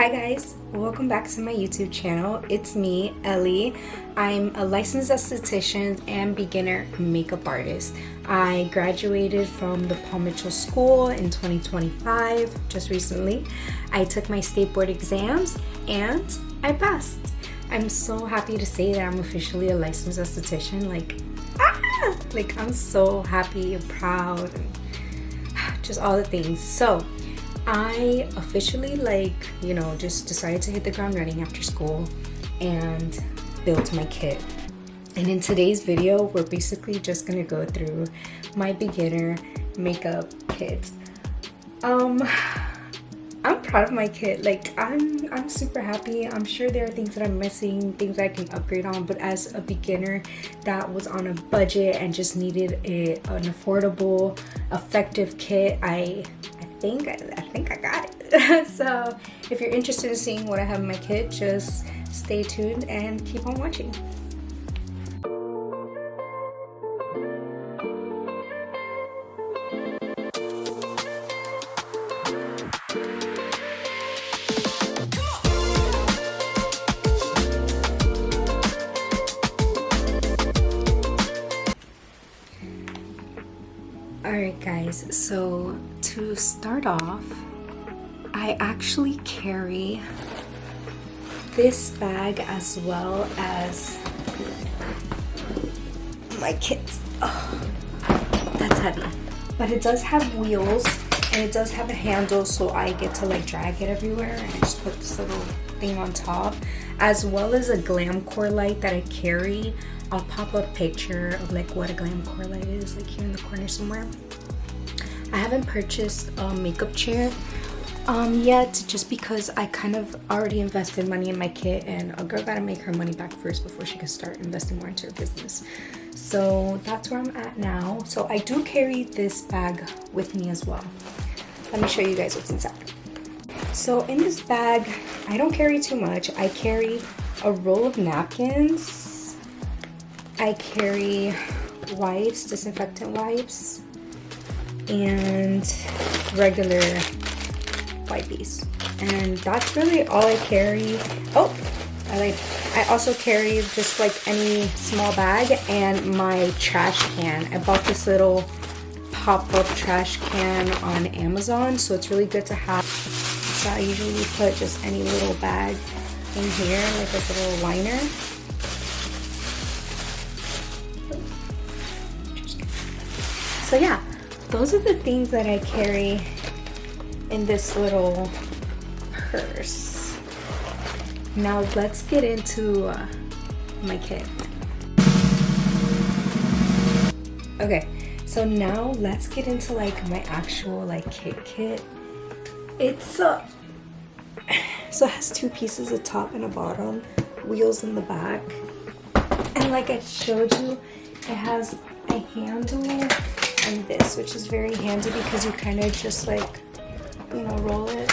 Hi guys, welcome back to my YouTube channel. It's me, Ellie. I'm a licensed esthetician and beginner makeup artist. I graduated from the Paul Mitchell School in 2025, just recently. I took my state board exams and I passed. I'm so happy to say that I'm officially a licensed esthetician. I'm so happy and proud and just all the things. So I officially just decided to hit the ground running after school and build my kit. And in today's video, we're basically just gonna go through my beginner makeup kit. I'm proud of my kit. I'm super happy. I'm sure there are things that I'm missing, things that I can upgrade on, but as a beginner that was on a budget and just needed an affordable, effective kit, I think I got it. So if you're interested in seeing what I have in my kit, just stay tuned and keep on watching. Alright guys, so to start off, I actually carry this bag as well as my kit. Oh, that's heavy. But it does have wheels and it does have a handle, so I get to drag it everywhere, and I just put this little thing on top, as well as a glam core light that I carry. I'll pop a picture of what a glam core light is, here in the corner somewhere. I haven't purchased a makeup chair yet, just because I kind of already invested money in my kit, and a girl gotta make her money back first before she can start investing more into her business. So that's where I'm at now. So I do carry this bag with me as well. Let me show you guys what's inside. So in this bag, I don't carry too much. I carry a roll of napkins. I carry wipes, disinfectant wipes, and regular wipies. And that's really all I carry. Oh, I also carry just any small bag and my trash can. I bought this little pop-up trash can on Amazon, so it's really good to have. So I usually put just any little bag in here, like a little liner. So yeah, those are the things that I carry in this little purse. Now let's get into my kit. Okay, so now let's get into my actual kit. It's so it has two pieces, a top and a bottom, wheels in the back, and like I showed you, it has a handle and this, which is very handy because you kind of just roll it.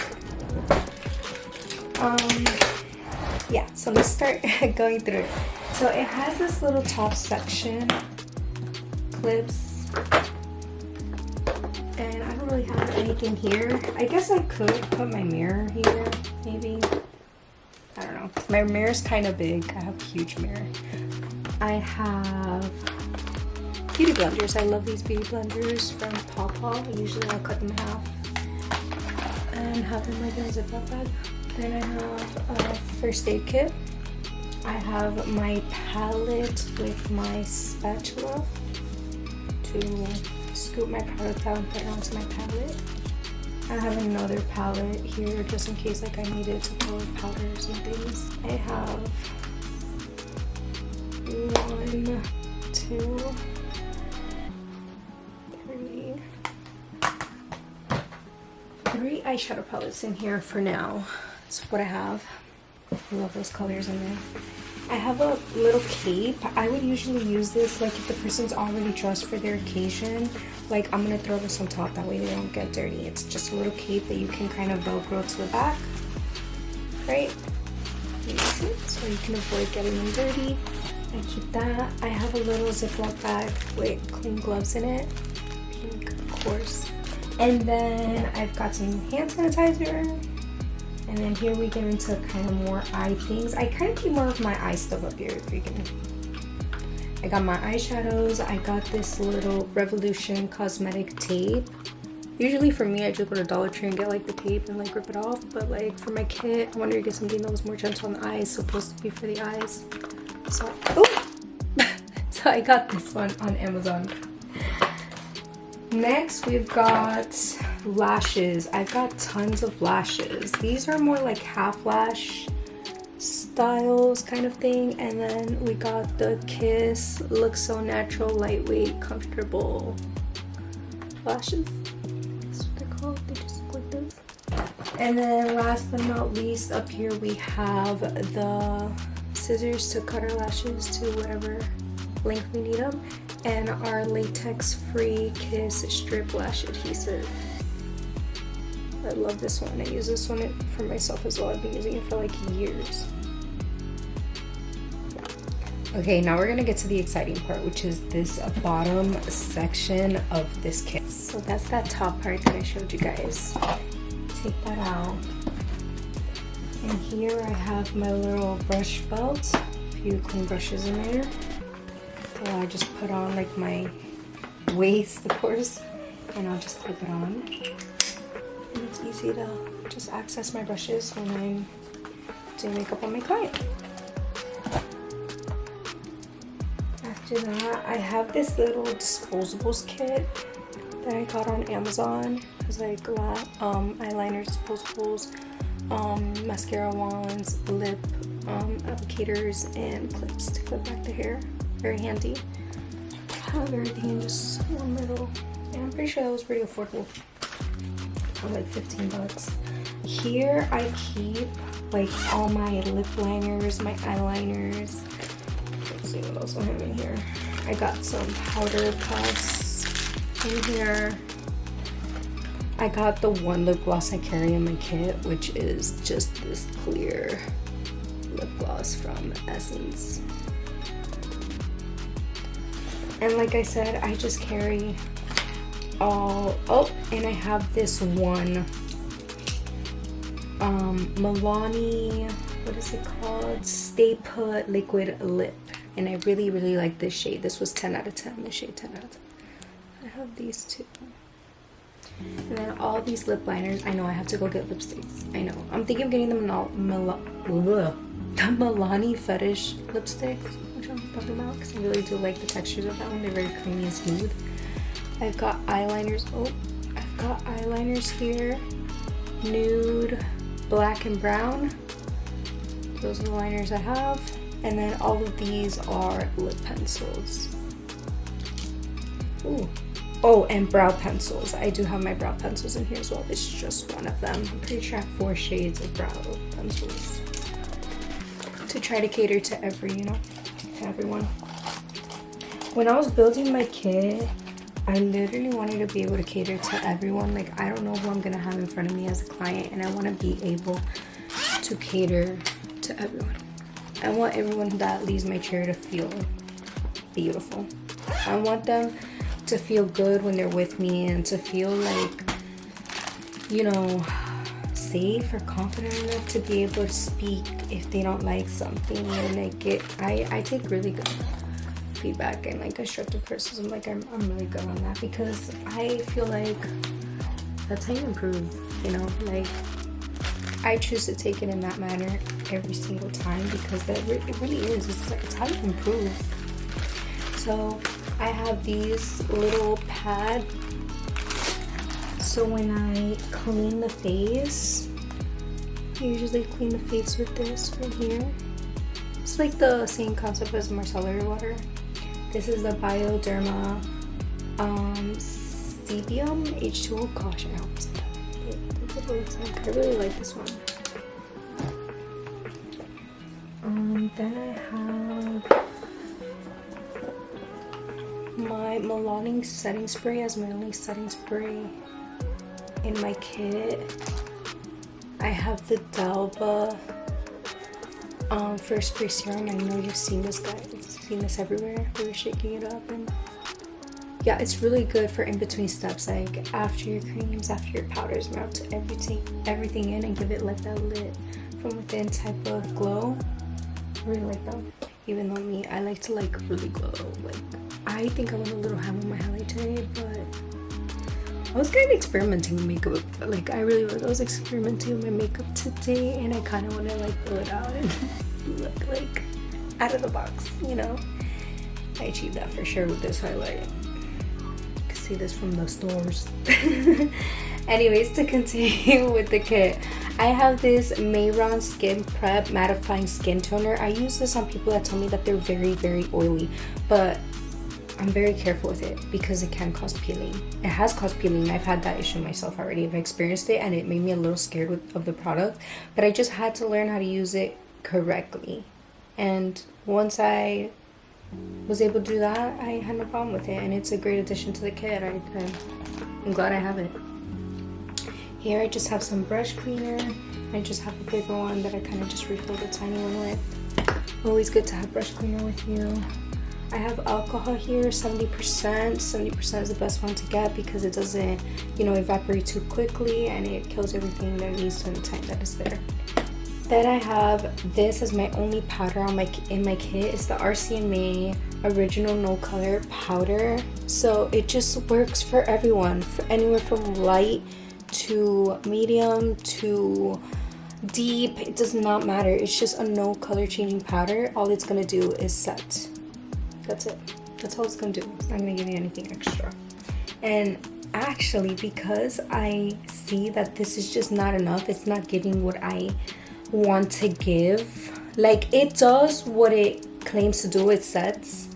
Yeah, so let's start going through it. So it has this little top section, clips, and I don't really have anything here. I guess I could put my mirror here, maybe. I don't know. My mirror's kind of big. I have a huge mirror. I have beauty blenders. I love these beauty blenders from Paw. Usually I'll cut them in half and have them in a Ziploc bag. Then I have a first aid kit. I have my palette with my spatula to scoop my product out and put it onto my palette. I have another palette here just in case I needed to pull powders and things. I have 1, 2, 3 eyeshadow palettes in here for now. That's what I have. I love those colors in there. I have a little cape. I would usually use this if the person's already dressed for their occasion. I'm gonna throw this on top, that way they don't get dirty. It's just a little cape that you can kind of velcro to the back, right? So you can avoid getting them dirty. I keep that. I have a little Ziploc bag with clean gloves in it, pink of course. And then I've got some hand sanitizer, And then here we get into kind of more eye things. I kind of keep more of my eye stuff up here if you can. I got my eyeshadows. I got this little Revolution cosmetic tape. Usually for me, I just go to Dollar Tree and get like the tape and like rip it off. But like for my kit, I wanted to get something that was more gentle on the eyes, supposed to be for the eyes. So, oh! So I got this one on Amazon. Next, we've got lashes. I've got tons of lashes. These are more like half lash styles kind of thing. And then we got the Kiss Look So Natural, Lightweight, Comfortable lashes. That's what they're called. They just look like this. And then last but not least, up here we have the scissors to cut our lashes to whatever length we need them, and our latex-free Kiss strip lash adhesive. I love this one. I use this one for myself as well. I've been using it for like years. Okay, now we're gonna get to the exciting part, which is this bottom section of this kit. So that's that top part that I showed you guys. Take that out. And here I have my little brush belt. A few clean brushes in there. So I just put on like my waist, of course, and I'll just clip it on. And it's easy to just access my brushes when I'm doing makeup on my client. After that, I have this little disposables kit that I got on Amazon. It's like eyeliner disposables, mascara wands, lip applicators, and clips to clip back the hair. Very handy. Have everything in just one little, and I'm pretty sure that was pretty affordable. Like 15 bucks. Here I keep like all my lip liners, my eyeliners. Let's see what else I have in here. I got some powder puffs in here. I got the one lip gloss I carry in my kit, which is just this clear lip gloss from Essence. And like I said, I just carry all, oh, and I have this one Milani, what is it called? Stay Put Liquid Lip. And I really, really like this shade. This was 10 out of 10, this shade 10 out of 10. I have these two. And then all these lip liners. I know I have to go get lipsticks. I know. I'm thinking of getting the Milani Fetish lipsticks, which I'm talking about, because I really do like the textures of that one. They're very creamy and smooth. I've got eyeliners. Oh, I've got eyeliners here. Nude, black, and brown. Those are the liners I have. And then all of these are lip pencils. Ooh. Oh, and brow pencils. I do have my brow pencils in here as well. This is just one of them. I'm pretty sure I have 4 shades of brow pencils to try to cater to everyone. When I was building my kit, I literally wanted to be able to cater to everyone. Like, I don't know who I'm gonna have in front of me as a client, and I want to be able to cater to everyone. I want everyone that leaves my chair to feel beautiful. I want them to feel good when they're with me, and to feel like, you know, safe or confident enough to be able to speak if they don't like something. And I take really good feedback and like constructive criticism. Like I'm really good on that, because I feel like that's how you improve, you know. Like, I choose to take it in that manner every single time, because it really is. It's how you improve. So I have these little pads. So when I clean the face, I usually clean the face with this right here. It's like the same concept as micellar water. This is the Bioderma Sebium H2O. Gosh, I hope it's that's what it looks like. I really like this one. Then I have my Milani setting spray as my only setting spray in my kit. I have the Dalba First Spray Serum. I know you've seen this, guys. You've seen this everywhere. We were shaking it up, and yeah, it's really good for in between steps, like after your creams, after your powders, melt everything in and give it like that lit from within type of glow. I really like that. Even though me, I like to like really glow. Like I think I went a little ham on my highlight today, but I was kind of experimenting with makeup. Like I really was. I was experimenting with my makeup today, and I kind of want to like blow it out and look like out of the box, you know. I achieved that for sure with this highlight. You can see this from the stores. Anyways, to continue with the kit, I have this Mayron Skin Prep Mattifying Skin Toner. I use this on people that tell me that they're very, very oily, but I'm very careful with it because it can cause peeling. It has caused peeling. I've had that issue myself already. I've experienced it and it made me a little scared of the product, but I just had to learn how to use it correctly. And once I was able to do that, I had no problem with it, and it's a great addition to the kit. I'm glad I have it. Here I just have some brush cleaner. I just have a paper one that I kind of just refilled a tiny one with. Always good to have brush cleaner with you. I have alcohol here, 70%. 70% is the best one to get because it doesn't, you know, evaporate too quickly, and it kills everything that needs to in the time that is there. Then I have this as my only powder in my kit. It's the RCMA Original No Color Powder. So it just works for everyone, for anywhere from light to medium to deep. It does not matter. It's just a no color changing powder. All it's gonna do is set. That's it. That's all it's gonna do. It's not gonna give you anything extra. And actually, because I see that this is just not enough, it's not giving what I want to give. Like, it does what it claims to do, it sets,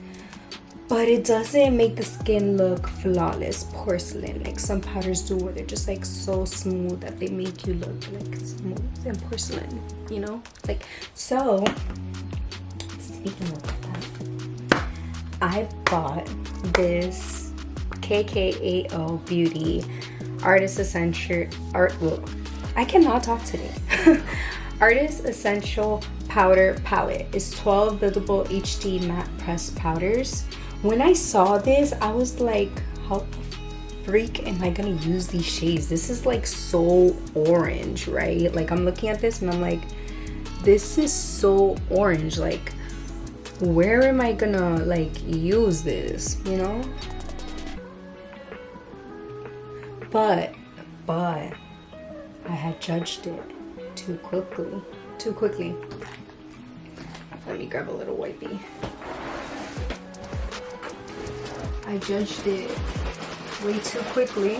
but it doesn't make the skin look flawless, porcelain, like some powders do, where they're just like so smooth that they make you look like smooth and porcelain, you know? Like, so speaking of that, I bought this KKAO Beauty Artist Essential I cannot talk today. Artist Essential Powder Palette. It's 12 buildable HD matte pressed powders. When I saw this, I was like, how the freak am I gonna use these shades? This is like so orange, right? Like, I'm looking at this and I'm like, this is so orange. Like, where am I gonna like use this, you know? But I had judged it too quickly. Let me grab a little wipey. I judged it way too quickly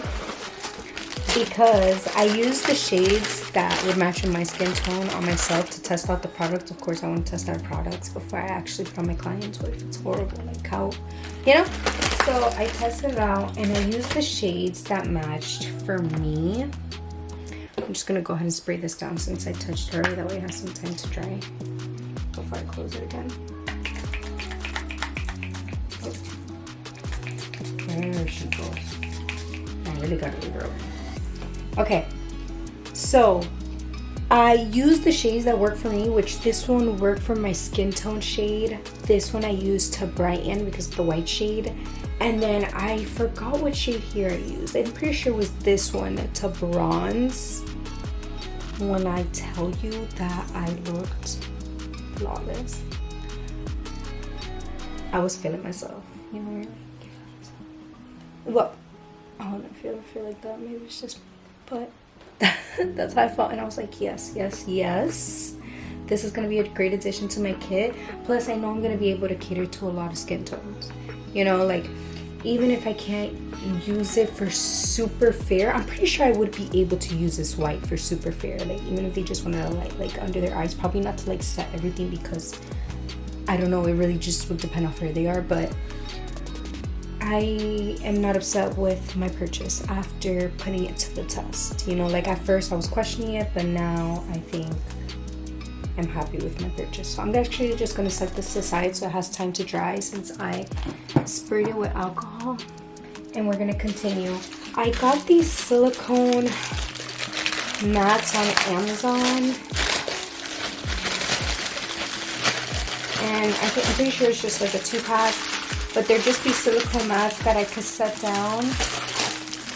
because I used the shades that would match with my skin tone on myself to test out the product. Of course, I want to test out products before I actually put on my clients. What if it's horrible? Like, how, you know? So I tested it out and I used the shades that matched for me. I'm just gonna go ahead and spray this down since I touched her. That way it has some time to dry before I close it again. Oh. There she goes. I really gotta leave her open. Okay, so I used the shades that work for me, which this one worked for my skin tone shade. This one I used to brighten because of the white shade. And then I forgot what shade here I used. I'm pretty sure it was this one to bronze. When I tell you that I looked flawless, I was feeling myself, you know, like, well, I don't know, feel like that, maybe it's just, but that's how I felt. And I was like, yes, this is going to be a great addition to my kit. Plus, I know I'm going to be able to cater to a lot of skin tones, you know, like, even if I can't use it for super fair, I'm pretty sure I would be able to use this white for super fair. Like, even if they just wanted to light like under their eyes, probably not to like set everything because I don't know, it really just would depend on where they are. But I am not upset with my purchase after putting it to the test. You know, like at first I was questioning it, but now I think I'm happy with my purchase. So I'm actually just going to set this aside so it has time to dry since I sprayed it with alcohol. And we're going to continue. I got these silicone mats on Amazon. And I'm pretty sure it's just like a 2-pack. but they're just these silicone mats that I could set down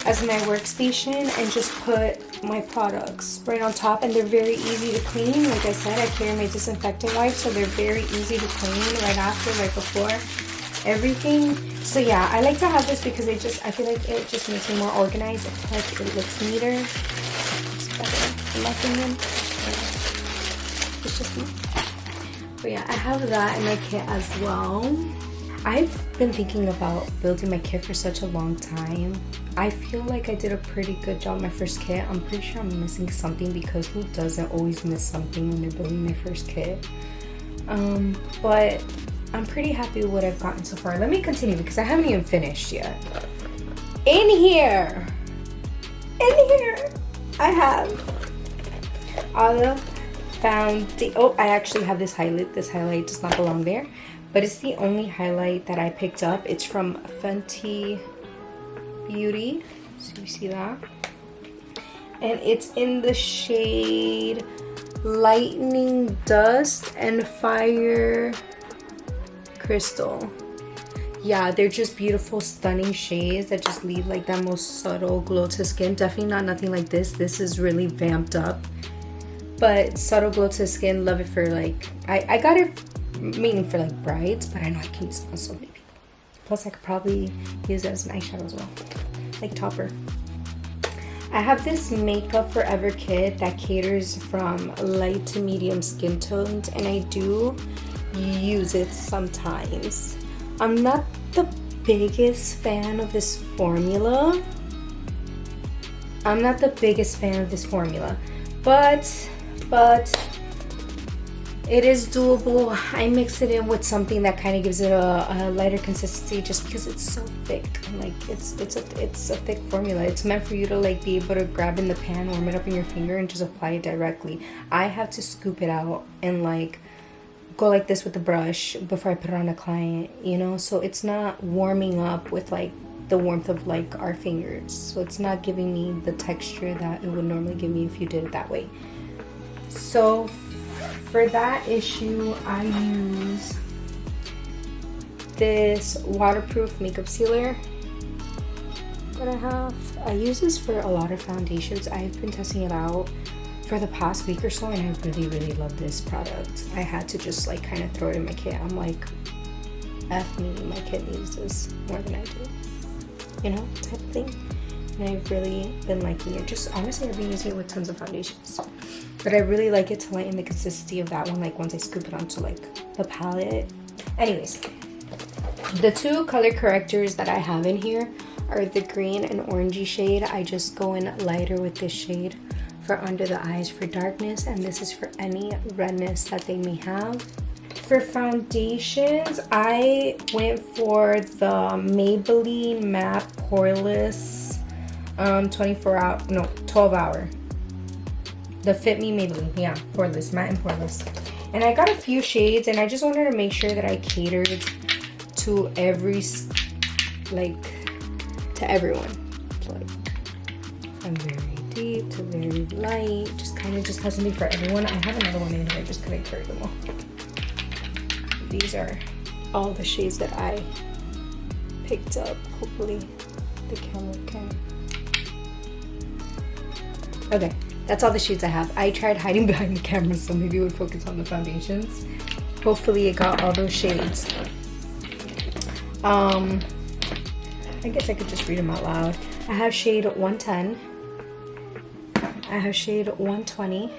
as my workstation and just put my products right on top, and they're very easy to clean. Like I said, I carry my disinfectant wipes, so they're very easy to clean right after, right before, everything. So yeah, I like to have this because I feel like it just makes me more organized, plus it looks neater. It's better in my opinion. It's just me. But yeah, I have that in my kit as well. I've been thinking about building my kit for such a long time. I feel like I did a pretty good job my first kit. I'm pretty sure I'm missing something, because who doesn't always miss something when they're building their first kit? But I'm pretty happy with what I've gotten so far. Let me continue because I haven't even finished yet. In here, I have all the oh, I actually have this highlight. This highlight does not belong there, but it's the only highlight that I picked up. It's from Fenty Beauty, so you see that, and it's in the shade Lightning Dust and Fire Crystal. Yeah, they're just beautiful, stunning shades that just leave like that most subtle glow to skin. Definitely not nothing like this. This is really vamped up, but subtle glow to skin. Love it for like, I got it mainly for like brides, but I know I can use it on so many people. Plus I could probably use it as an eyeshadow as well, like topper. I have this Makeup Forever kit that caters from light to medium skin tones, and I do use it sometimes. I'm not the biggest fan of this formula. But it is doable. I mix it in with something that kind of gives it a lighter consistency, just because it's so thick. Like it's a thick formula. It's meant for you to like be able to grab in the pan, warm it up in your finger, and just apply it directly. I have to scoop it out and like go like this with the brush before I put it on a client, you know, so it's not warming up with like the warmth of like our fingers, so it's not giving me the texture that it would normally give me if you did it that way. So for that issue, I use this waterproof makeup sealer that I have. I use this for a lot of foundations. I've been testing it out for the past week or so, and I really love this product. I had to just like kind of throw it in my kit. I'm like, F me, my kit needs this more than I do, you know, type of thing. And I've really been liking it. Just honestly, I've been using it with tons of foundations, but I really like it to lighten the consistency of that one, like once I scoop it onto like the palette. Anyways, the two color correctors that I have in here are the green and orangey shade. I just go in lighter with this shade for under the eyes for darkness, and this is for any redness that they may have. For foundations, I went for the Maybelline Matte Poreless 12 hour. The Fit Me Maybelline, yeah, poreless, matte and poreless. And I got a few shades, and I just wanted to make sure that I catered to every, like, to everyone. So, like, I'm very deep to very light, just kind of just has something for everyone. I have another one in here, I just couldn't carry them all. These are all the shades that I picked up. Hopefully the camera can. Okay, that's all the shades I have. I tried hiding behind the camera so maybe it would focus on the foundations. Hopefully it got all those shades. I guess I could just read them out loud. I have shade 110. I have shade 120.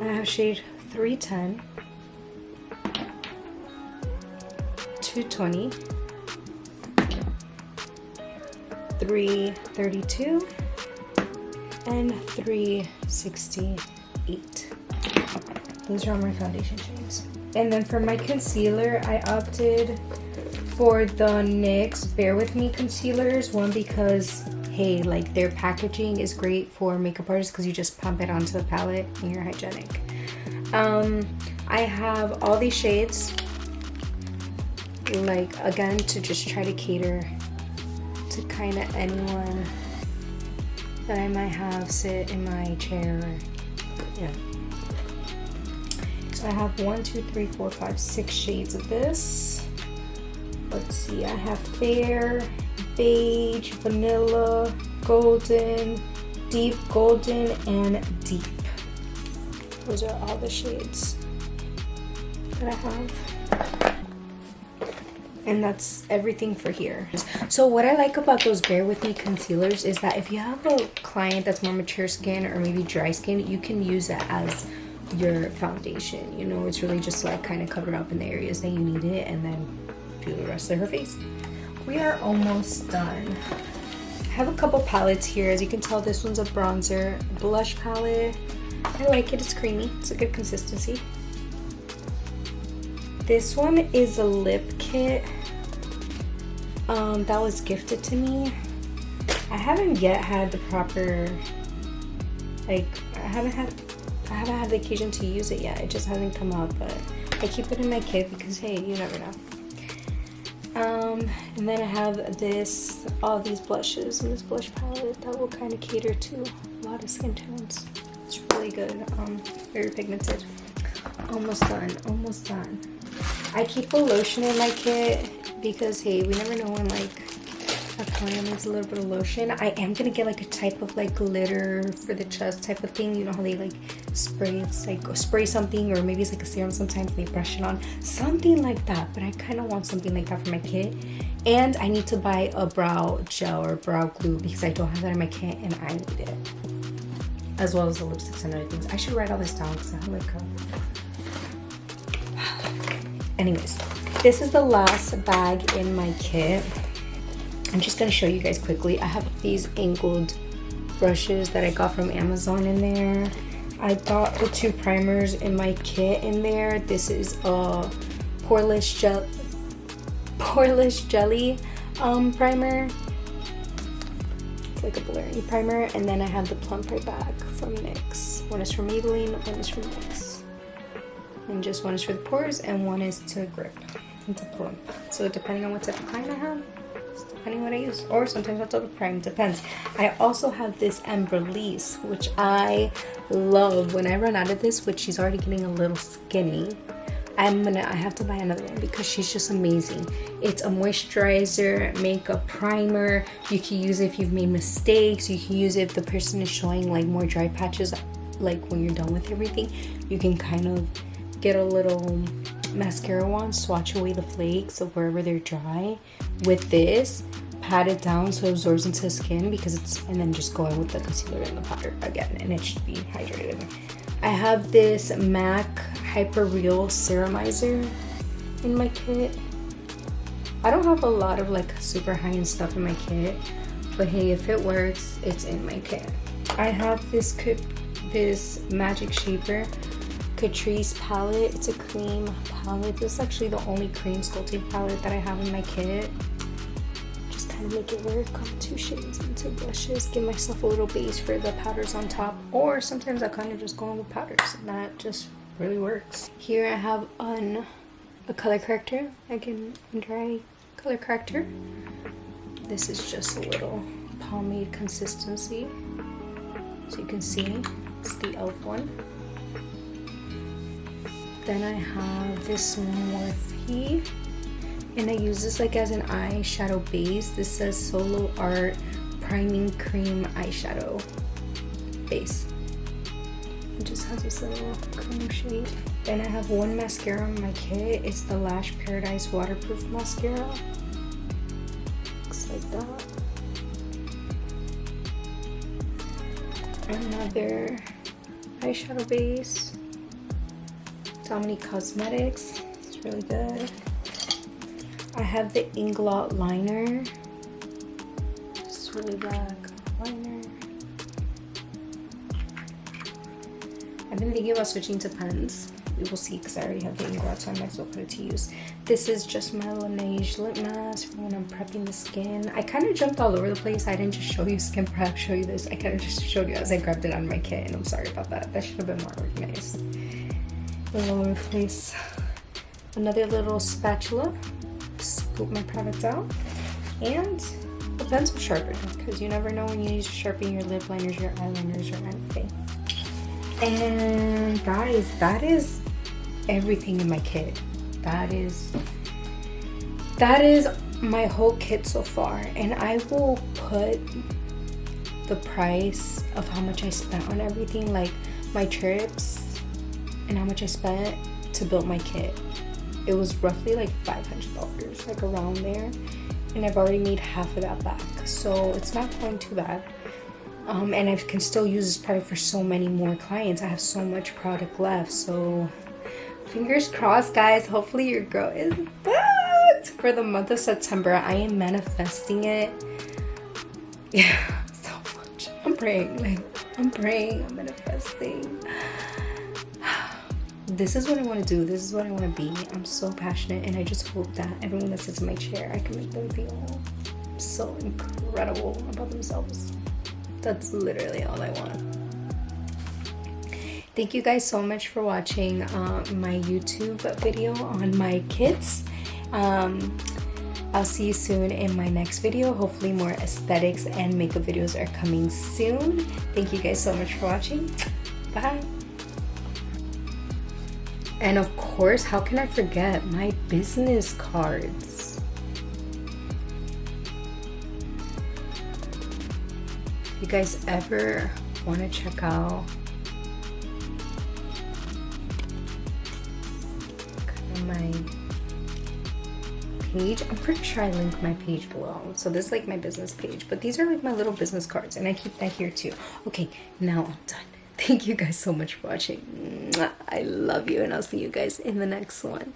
I have shade 310, 220, 332, and 368. Those are all my foundation shades. And then for my concealer, I opted for the NYX Bear With Me concealers. One, because hey, like their packaging is great for makeup artists because you just pump it onto the palette and you're hygienic. I have all these shades, like again, to just try to cater to kind of anyone that I might have sit in my chair, yeah. So I have 1, 2, 3, 4, 5, 6 shades of this. Let's see, I have fair, beige, vanilla, golden, deep golden, and deep. Those are all the shades that I have. And that's everything for here. So what I like about those Bare With Me concealers is that if you have a client that's more mature skin or maybe dry skin, you can use it as your foundation. You know, it's really just like kind of cover up in the areas that you need it and then do the rest of her face. We are almost done. I have a couple palettes here. As you can tell, this one's a bronzer blush palette. I like it, it's creamy, it's a good consistency. This one is a lip kit that was gifted to me. I haven't yet had the proper, like, I haven't had the occasion to use it yet. It just hasn't come up, but I keep it in my kit because hey, you never know. And then I have all these blushes in this blush palette that will kind of cater to a lot of skin tones. It's really good, very pigmented. Almost done, almost done. I keep a lotion in my kit because hey, we never know when like a client needs a little bit of lotion. I am gonna get like a type of like glitter for the chest type of thing. You know how they like spray, it's like spray something, or maybe it's like a serum sometimes they brush it on. Something like that, but I kind of want something like that for my kit. And I need to buy a brow gel or brow glue because I don't have that in my kit and I need it. As well as the lipsticks and other things. I should write all this down because I have like anyways, this is the last bag in my kit. I'm just gonna show you guys quickly. I have these angled brushes that I got from Amazon in there. I got the 2 primers in my kit in there. This is a poreless jelly primer. It's like a blurry primer. And then I have the plump right back from NYX. One is from Maybelline, one is from NYX. And just one is for the pores and one is to grip and to plump. So depending on what type of client I have, depending what I use, or sometimes I'll double prime, depends. I also have this Release, which I love. When I run out of this, which she's already getting a little skinny, I have to buy another one because she's just amazing. It's a moisturizer, makeup primer. You can use it if you've made mistakes. You can use it if the person is showing like more dry patches, like when you're done with everything. You can kind of get a little mascara wand, swatch away the flakes of wherever they're dry with this, pat it down so it absorbs into the skin because it's, and then just go in with the concealer and the powder again and it should be hydrated. I have this MAC Hyper Real Serumizer in my kit. I don't have a lot of like super high-end stuff in my kit, but hey, if it works, it's in my kit. I have this Magic Shaper Catrice palette. It's a cream palette. This is actually the only cream sculpting palette that I have in my kit. Just kind of make it work on 2 shades and 2 blushes. Give myself a little base for the powders on top, or sometimes I kind of just go in with powders and that just really works. Here I have a color corrector, again, under eye color corrector. This is just a little pomade consistency, so you can see it's the e.l.f. one. Then I have this Morphe, and I use this like as an eyeshadow base. This says Solo Art Priming Cream Eyeshadow Base. It just has this little cream shade. Then I have one mascara in my kit. It's the Lash Paradise Waterproof Mascara. Looks like that. Another eyeshadow base. Dominique Cosmetics. It's really good. I have the Inglot liner. It's really black liner. I've been thinking about switching to pens. We will see because I already have the Inglot, so I might as well put it to use. This is just my Laneige lip mask for when I'm prepping the skin. I kind of jumped all over the place. I didn't just show you skin prep, show you this. I kind of just showed you as I grabbed it out of my kit, and I'm sorry about that. That should have been more organized. All over the place. Another little spatula. Scoop my product out. And a pencil sharpener, because you never know when you need to sharpen your lip liners, your eyeliners, or anything. And guys, that is everything in my kit. That is my whole kit so far, and I will put the price of how much I spent on everything, like my trips and how much I spent to build my kit. It was roughly like $500, like around there, and I've already made half of that back, so it's not going too bad. And I can still use this product for so many more clients. I have so much product left, so fingers crossed, guys. Hopefully your girl is booked for the month of September. I am manifesting it. Yeah, so much. I'm praying, I'm manifesting. This is what I want to do. This is what I want to be. I'm so passionate, and I just hope that everyone that sits in my chair, I can make them feel so incredible about themselves. That's literally all I want. Thank you guys so much for watching my YouTube video on my kits. I'll see you soon in my next video. Hopefully more aesthetics and makeup videos are coming soon. Thank you guys so much for watching. Bye. And of course, how can I forget my business cards? If you guys ever want to check out my page, I'm pretty sure I linked my page below. So this is like my business page, but these are like my little business cards, and I keep that here too. Okay, now I'm done. Thank you guys so much for watching. I love you, and I'll see you guys in the next one.